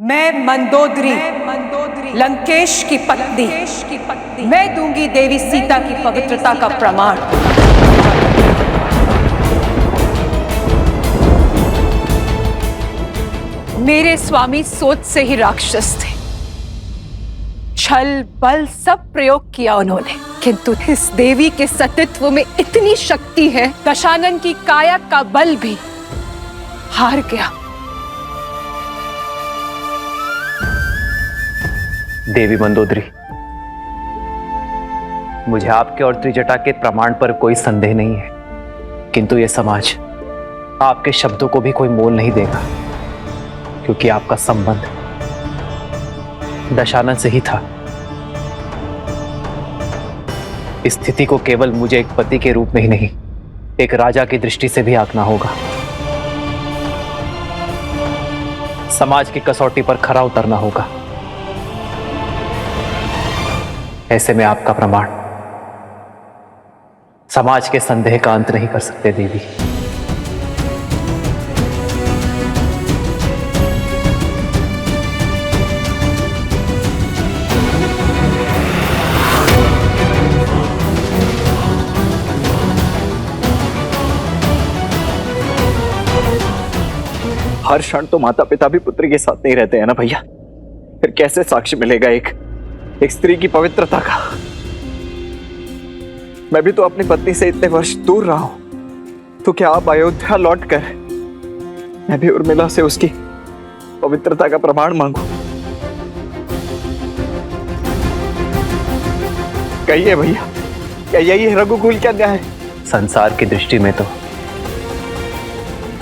मैं मंदोदरी लंकेश की पत्नी मैं दूंगी देवी सीता की पवित्रता का प्रमाण। मेरे स्वामी सोच से ही राक्षस थे। छल बल सब प्रयोग किया उन्होंने, किंतु इस देवी के सतीत्व में इतनी शक्ति है, दशानन की काया का बल भी हार गया। देवी मंदोदरी, मुझे आपके और त्रिजटा के प्रमाण पर कोई संदेह नहीं है, किंतु यह समाज आपके शब्दों को भी कोई मोल नहीं देगा, क्योंकि आपका संबंध दशानन से ही था। इस स्थिति को केवल मुझे एक पति के रूप में ही नहीं, एक राजा की दृष्टि से भी आंकना होगा। समाज की कसौटी पर खरा उतरना होगा। ऐसे में आपका प्रमाण समाज के संदेह का अंत नहीं कर सकते देवी। हर क्षण तो माता पिता भी पुत्र के साथ नहीं रहते हैं ना भैया, फिर कैसे साक्ष्य मिलेगा एक स्त्री की पवित्रता का। मैं भी तो अपनी पत्नी से इतने वर्ष दूर रहा हूं, तो क्या आप अयोध्या लौटकर मैं भी उर्मिला से उसकी पवित्रता का प्रमाण मांगू? कहिए भैया, क्या यही रघुकुल का न्याय? संसार की दृष्टि में तो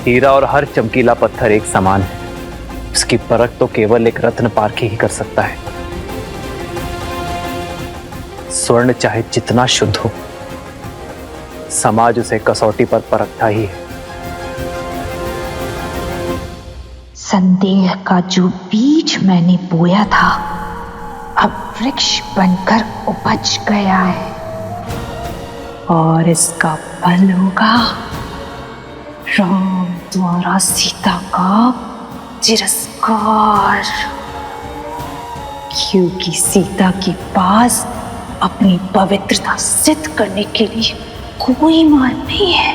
हीरा और हर चमकीला पत्थर एक समान है। उसकी परख तो केवल एक रत्न पारखी ही कर सकता है। स्वर्ण चाहे जितना शुद्ध हो, समाज उसे कसौटी पर परखता ही है। संदेह का जो बीज मैंने बोया था, अब वृक्ष बनकर उपज गया है, और इसका फल होगा राम द्वारा सीता का तिरस्कार, क्योंकि सीता के पास अपनी पवित्रता सिद्ध करने के लिए कोई मार्ग नहीं है।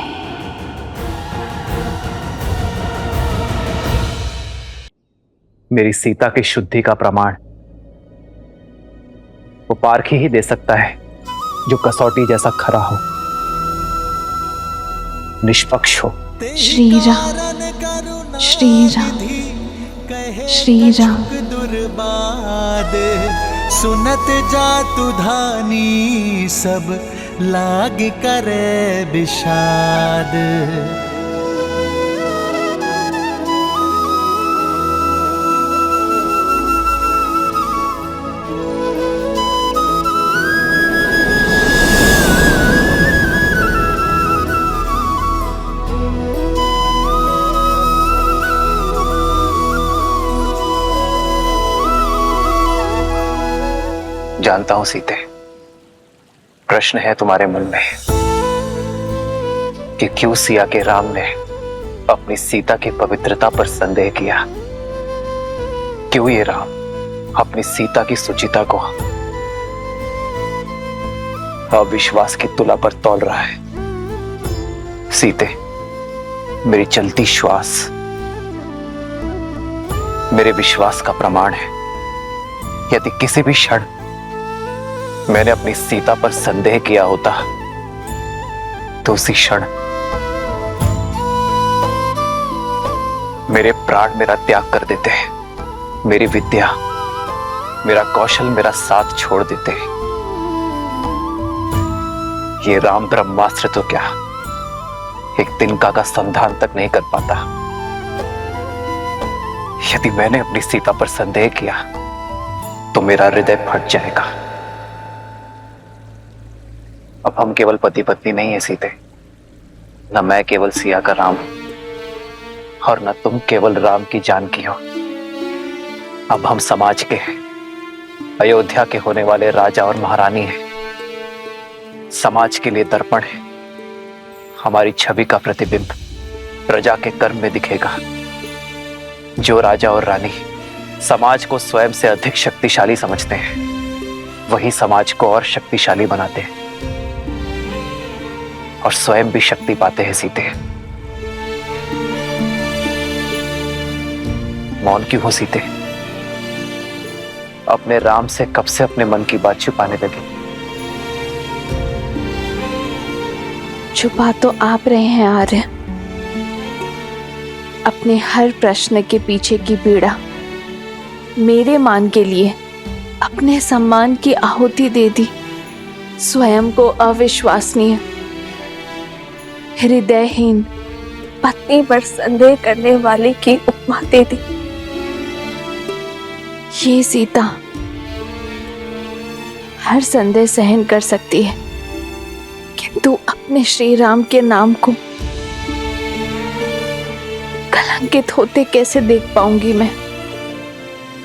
मेरी सीता की शुद्धि का प्रमाण वो पारखी ही दे सकता है, जो कसौटी जैसा खरा हो, निष्पक्ष हो। श्री राम, श्री राम, श्री राम। दुर्बाद सुनत जातु धानी, सब लाग करे विषाद। जानता हूं सीते, प्रश्न है तुम्हारे मन में कि क्यों सिया के राम ने अपनी सीता की पवित्रता पर संदेह किया। क्यों ये राम अपनी सीता की सुचिता को अविश्वास की तुला पर तौल रहा है। सीते, मेरी चलती श्वास मेरे विश्वास का प्रमाण है। यदि किसी भी क्षण मैंने अपनी सीता पर संदेह किया होता, तो उसी क्षण मेरे प्राण मेरा त्याग कर देते हैं, मेरी विद्या मेरा कौशल मेरा साथ छोड़ देते हैं। ये राम ब्रह्मास्त्र तो क्या एक तिनका का संधान तक नहीं कर पाता। यदि मैंने अपनी सीता पर संदेह किया तो मेरा हृदय फट जाएगा। अब हम केवल पति पत्नी नहीं है सीते, न मैं केवल सिया का राम और न तुम केवल राम की जानकी हो। अब हम समाज के हैं, अयोध्या के होने वाले राजा और महारानी हैं। समाज के लिए दर्पण है। हमारी छवि का प्रतिबिंब प्रजा के कर्म में दिखेगा। जो राजा और रानी समाज को स्वयं से अधिक शक्तिशाली समझते हैं, वही समाज को और शक्तिशाली बनाते हैं और स्वयं भी शक्ति पाते हैं सीते। मौन क्यों हो सीते? अपने राम से कब से अपने मन की बात छुपाने लगे? छुपा तो आप रहे हैं आर्य। अपने हर प्रश्न के पीछे की पीड़ा मेरे मान के लिए अपने सम्मान की आहुति दे दी। स्वयं को अविश्वसनीय, हृदयहीन पत्नी पर संदेह करने वाले की उपमा दे दी। ये सीता हर संदेह सहन कर सकती है, किंतु अपने श्री राम के नाम को कलंकित होते कैसे देख पाऊंगी मैं?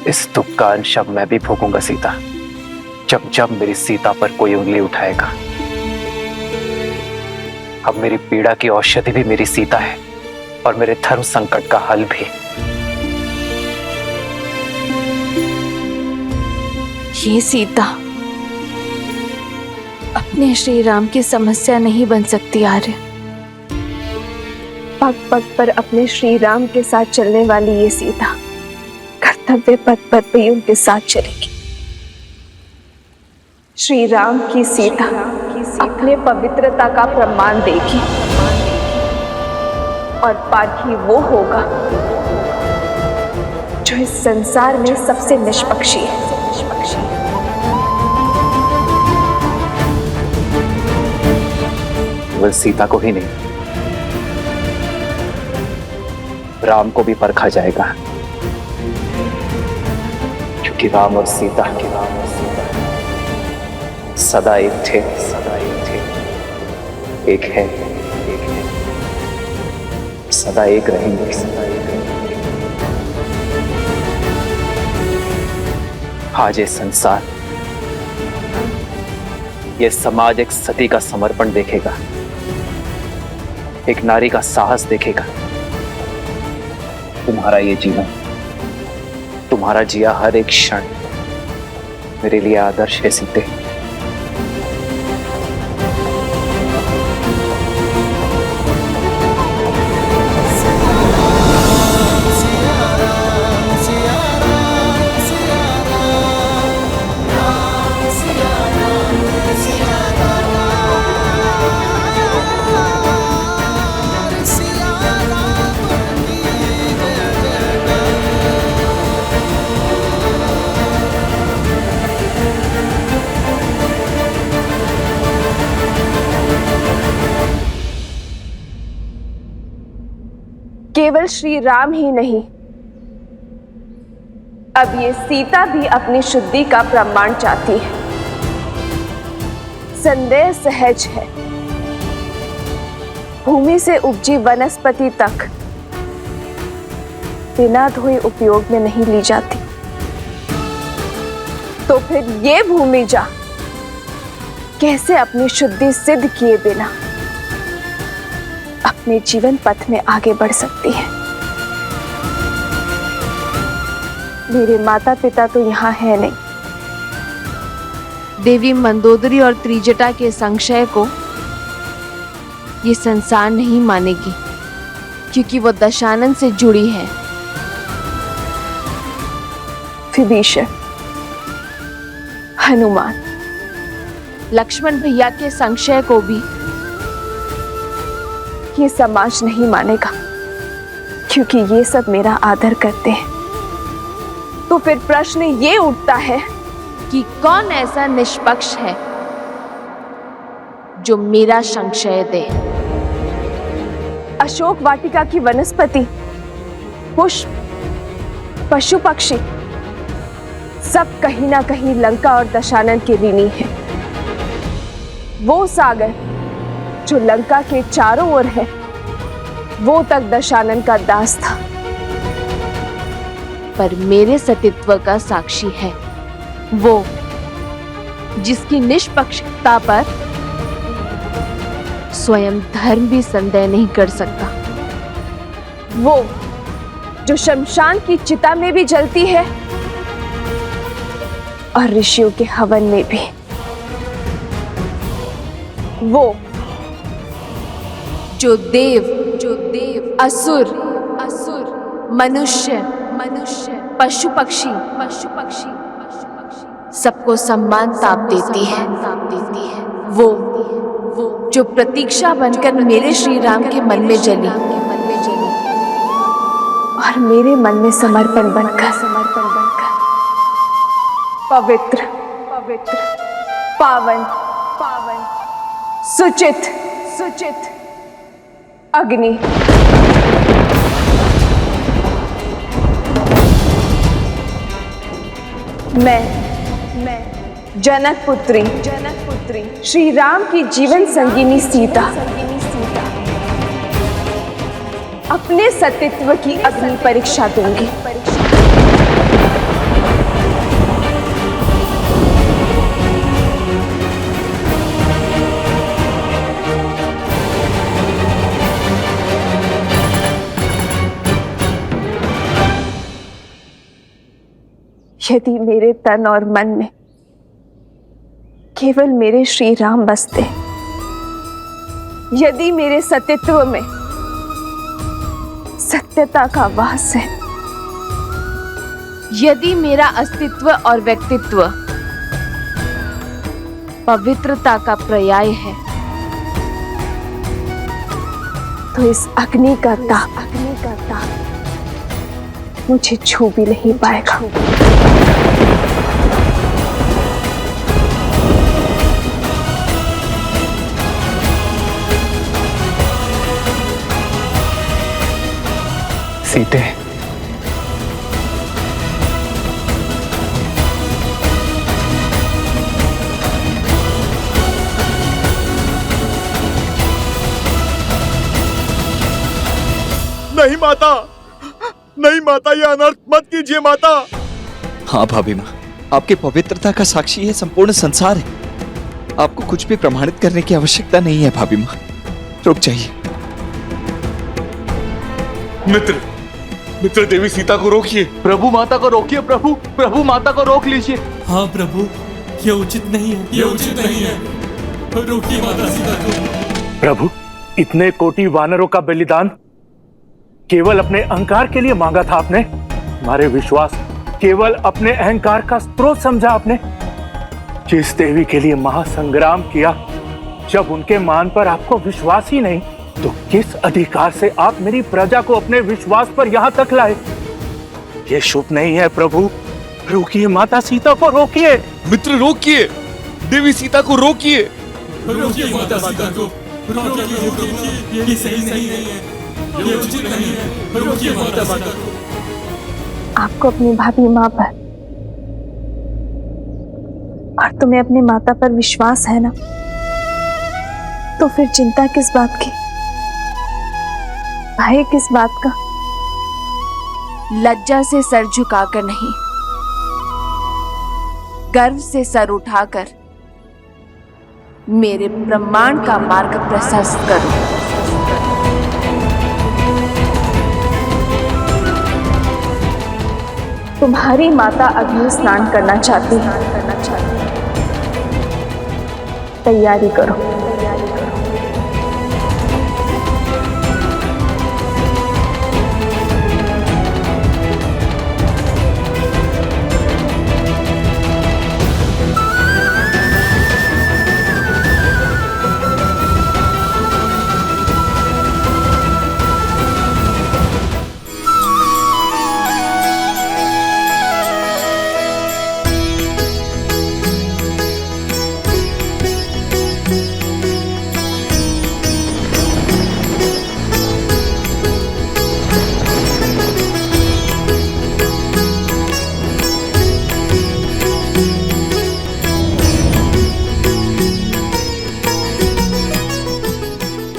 इस दुख का अंश अब मैं भी भोगूंगा सीता, जब जब मेरी सीता पर कोई उंगली उठाएगा। अब मेरी पीड़ा की औषधि भी मेरी सीता है और मेरे धर्म संकट का हल भी। ये सीता अपने श्री राम की समस्या नहीं बन सकती आर्य। पग पग पर अपने श्री राम के साथ चलने वाली ये सीता कर्तव्य पथ पर भी उनके साथ चलेगी। श्री राम की सीता अपने पवित्रता का प्रमाण देगी और पाठी वो होगा जो इस संसार में सबसे निष्पक्षी है। केवल सीता को ही नहीं, राम को भी परखा जाएगा, क्योंकि राम और सीता सदा एक थे, एक है, सदा एक रहेंगे। आज ये संसार, ये समाज एक सती का समर्पण देखेगा, एक नारी का साहस देखेगा। तुम्हारा ये जीवन, तुम्हारा जिया हर एक क्षण मेरे लिए आदर्श है सीते। केवल श्री राम ही नहीं, अब ये सीता भी अपनी शुद्धि का प्रमाण चाहती है। संदेह सहज है, भूमि से उपजी वनस्पति तक बिना धोए उपयोग में नहीं ली जाती, तो फिर ये भूमि जा कैसे अपनी शुद्धि सिद्ध किए बिना अपने जीवन पथ में आगे बढ़ सकती है? मेरे माता पिता तो यहाँ है नहीं। देवी मंदोदरी और त्रिजटा के संशय को ये संसार नहीं मानेगी, क्योंकि वो दशानन से जुड़ी है। विभीषण, हनुमान, लक्ष्मण भैया के संशय को भी ये समाज नहीं मानेगा, क्योंकि ये सब मेरा आदर करते हैं। तो फिर प्रश्न ये उठता है कि कौन ऐसा निष्पक्ष है जो मेरा संशय दे? अशोक वाटिका की वनस्पति, पुष्प, पशु पक्षी सब कहीं ना कहीं लंका और दशानन के ऋणी हैं। वो सागर जो लंका के चारों ओर है, वो तक दशानन का दास था। पर मेरे सतीत्व का साक्षी है वो, जिसकी निष्पक्षता पर स्वयं धर्म भी संदेह नहीं कर सकता। वो जो शमशान की चिता में भी जलती है और ऋषियों के हवन में भी। वो जो देव असुर मनुष्य पशु पक्षी सबको सम्मान ताप देती है। वो जो प्रतीक्षा बनकर मेरे श्री राम के मन में जली और मेरे मन में समर्पण बनकर पवित्र पावन सुचित अग्नि मैं जनक पुत्री श्री राम की जीवन संगिनी सीता अपने सतीत्व की अग्नि परीक्षा दूंगी। यदि मेरे तन और मन में केवल मेरे श्री राम बसते, यदि मेरे सतीत्व में सत्यता का वास है, यदि मेरा अस्तित्व और व्यक्तित्व पवित्रता का पर्याय है, तो इस अग्नि का ताप मुझे छू भी नहीं पाएगा। सीते, नहीं माता, नहीं माता, ये अनर्थ मत कीजिए माता। हाँ भाभी माँ, आपकी पवित्रता का साक्षी है संपूर्ण संसार है। आपको कुछ भी प्रमाणित करने की आवश्यकता नहीं है भाभी माँ, रुक जाइए। मित्र देवी सीता को रोकिए। प्रभु माता को रोकिए। प्रभु माता को रोक लीजिए। हाँ प्रभु, ये उचित नहीं है, रोकिए माता सीता को। प्रभु, इतने कोटि वानरों का बलिदान केवल अपने अहंकार के लिए मांगा था आपने? हमारे विश्वास केवल अपने अहंकार का स्रोत समझा आपने? जिस देवी के लिए महासंग्राम किया, जब उनके मान पर आपको विश्वास ही नहीं, तो किस अधिकार से आप मेरी प्रजा को अपने विश्वास पर यहां तक लाए? ये शुभ नहीं है प्रभु, रोकिए माता सीता को, रोकिए। मित्र रोकिए, देवी सीता को रोकिए। रोकिए माता सीता को, रोकिए, ये सही नहीं है, ये उचित नहीं है, रोकिए माता सीता को। आपको अपनी भाभी माँ पर और तुम्हें अपने माता पर विश्वास है ना, तो फिर चिंता किस बात की, भय किस बात का? लज्जा से सर झुकाकर नहीं, गर्व से सर उठाकर मेरे ब्रह्मांड का मार्ग प्रशस्त करो। तुम्हारी माता अग्नि स्नान करना चाहती है, तैयारी करो।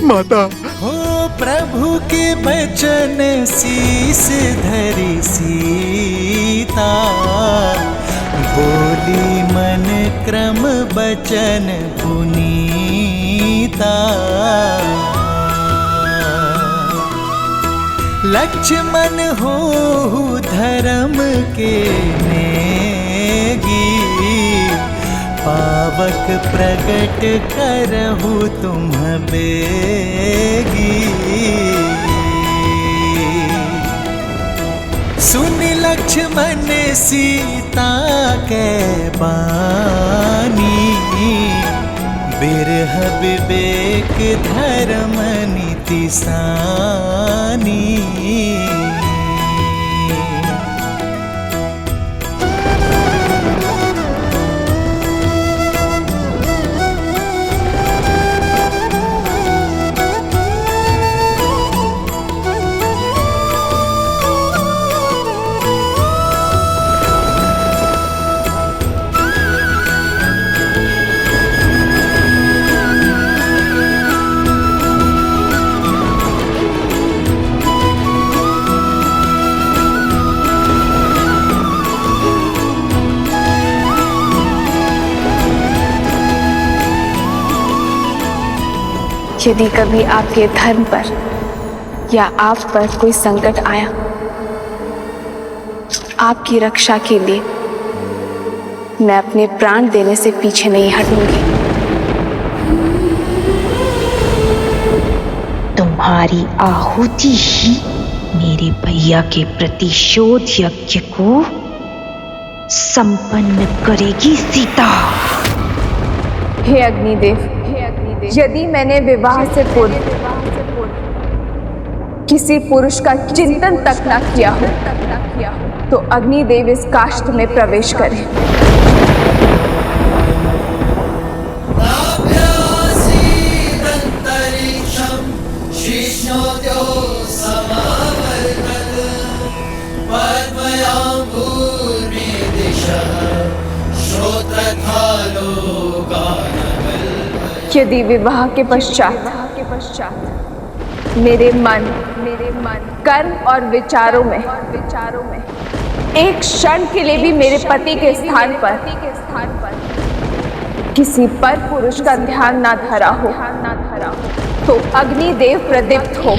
माता, हो प्रभु के बचन शीस धरी सीता, बोली मन क्रम बचन पुनीता। लक्ष्मण हो धर्म के नेगी, पावक प्रगट करहु तुम बेगी। सुन लक्ष्मण सीता के बानी, बिरह विवेक धर्म नीति सानी। यदि कभी आपके धर्म पर या आप पर कोई संकट आया, आपकी रक्षा के लिए मैं अपने प्राण देने से पीछे नहीं हटूंगी। तुम्हारी आहुति ही मेरे भैया के प्रतिशोध यज्ञ को संपन्न करेगी सीता। हे अग्निदेव, यदि मैंने विवाह से पूर्व किसी पुरुष का चिंतन तक न किया हो, तो अग्निदेव इस काष्ठ में प्रवेश करें। यदि विवाह के पश्चात मेरे मन, कर्म और विचारों में एक क्षण के लिए भी मेरे पति के स्थान पर किसी पर पुरुष का ध्यान ना धरा हो, तो अग्निदेव प्रदीप्त हो।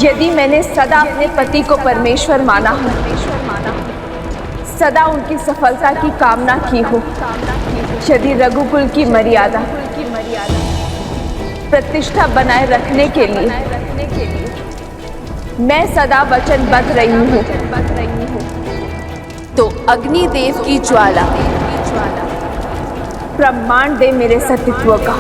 यदि मैंने सदा अपने पति को परमेश्वर माना हो, सदा उनकी सफलता की कामना की हो, यदि रघुकुल की मर्यादा प्रतिष्ठा बनाए रखने के लिए मैं सदा वचनबद्ध रही हूँ, तो अग्निदेव की ज्वाला प्रमाण दे मेरे सतीत्व का।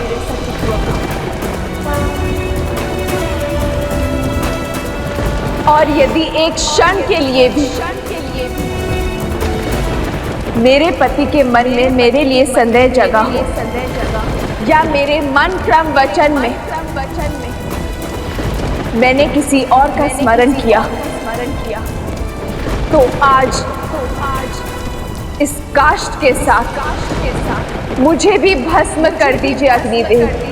और यदि एक क्षण के लिए भी मेरे पति के मन में मेरे लिए संदेह जगा हो, या मेरे मन क्रम वचन में मैंने किसी और का स्मरण किया, तो आज इस काष्ठ के साथ मुझे भी भस्म कर दीजिए अग्निदेव।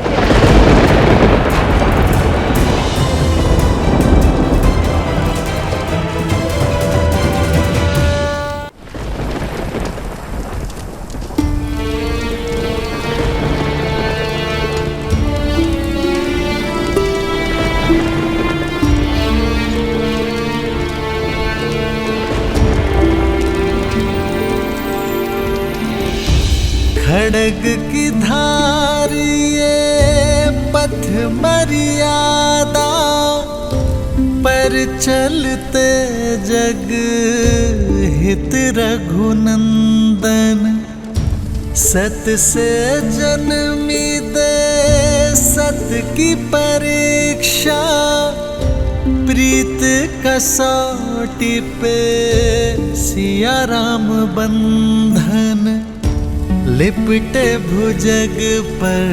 खड़ग की धार ये पथ मर्यादा, पर चलते जग हित रघुनंदन। सत से जन्मी दे सत की परीक्षा, प्रीत कसौटी पे सिया राम बंधन। लिपटे भुजग पर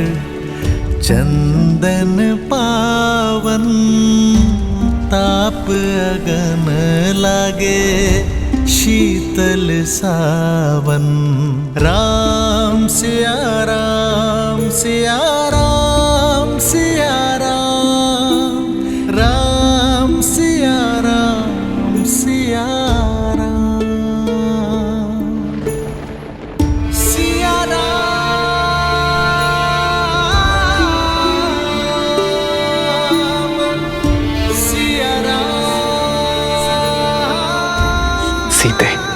चंदन पावन, ताप अगन लागे शीतल सावन। राम सिया राम सिया राम सिया राम, राम सिया राम सिया सीते।